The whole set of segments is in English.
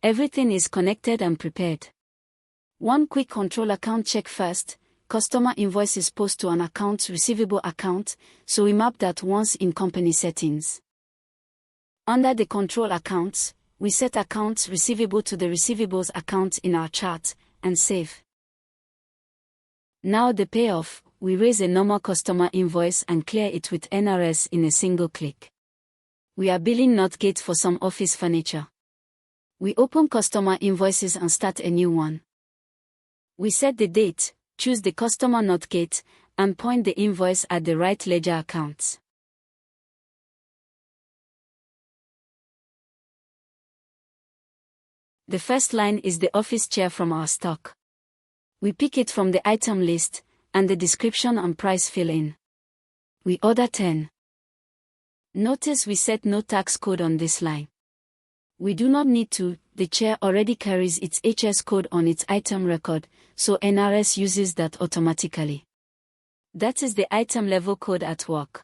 Everything is connected and prepared. One quick control account check first. Customer invoice is posted to an accounts receivable account, so we map that once in company settings. Under the control accounts, we set accounts receivable to the receivables account in our chart, and save. Now the payoff, we raise a normal customer invoice and clear it with NRS in a single click. We are billing Northgate for some office furniture. We open customer invoices and start a new one. We set the date, choose the customer Northgate, and point the invoice at the right ledger accounts. The first line is the office chair from our stock. We pick it from the item list, and the description and price fill in. We order 10. Notice we set no tax code on this line. We do not need to, the chair already carries its HS code on its item record, so NRS uses that automatically. That is the item level code at work.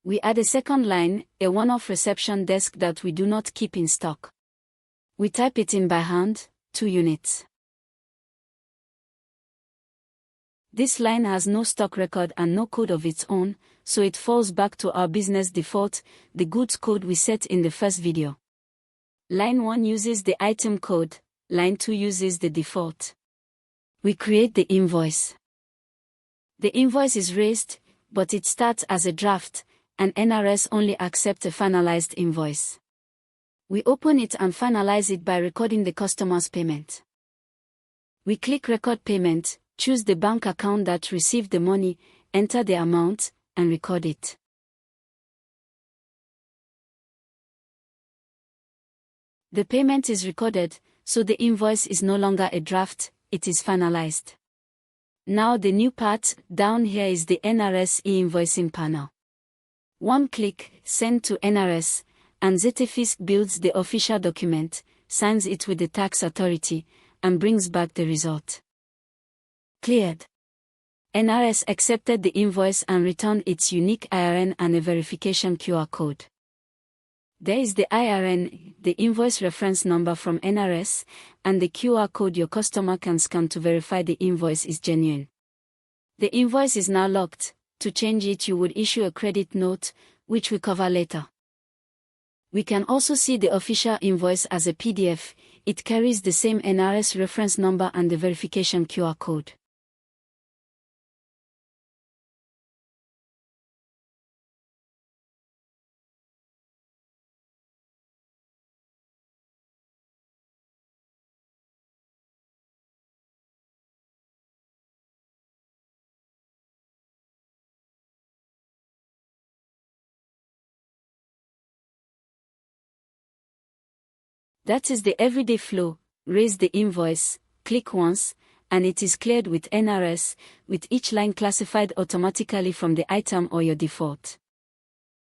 We add a second line, a one-off reception desk that we do not keep in stock. We type it in by hand, 2 units. This line has no stock record and no code of its own, so it falls back to our business default, the goods code we set in the first video. Line 1 uses the item code, line 2 uses the default. We create the invoice. The invoice is raised, but it starts as a draft, and NRS only accepts a finalized invoice. We open it and finalize it by recording the customer's payment. We click Record Payment, choose the bank account that received the money, enter the amount, and record it. The payment is recorded, so the invoice is no longer a draft, it is finalized. Now the new part, down here is the NRS E-Invoicing panel. One click, send to NRS, and ZetaFisc builds the official document, signs it with the tax authority, and brings back the result. Cleared. NRS accepted the invoice and returned its unique IRN and a verification QR code. There is the IRN, the invoice reference number from NRS, and the QR code your customer can scan to verify the invoice is genuine. The invoice is now locked. To change it, you would issue a credit note, which we cover later. We can also see the official invoice as a PDF. It carries the same NRS reference number and the verification QR code. That is the everyday flow. Raise the invoice, click once, and it is cleared with NRS, with each line classified automatically from the item or your default.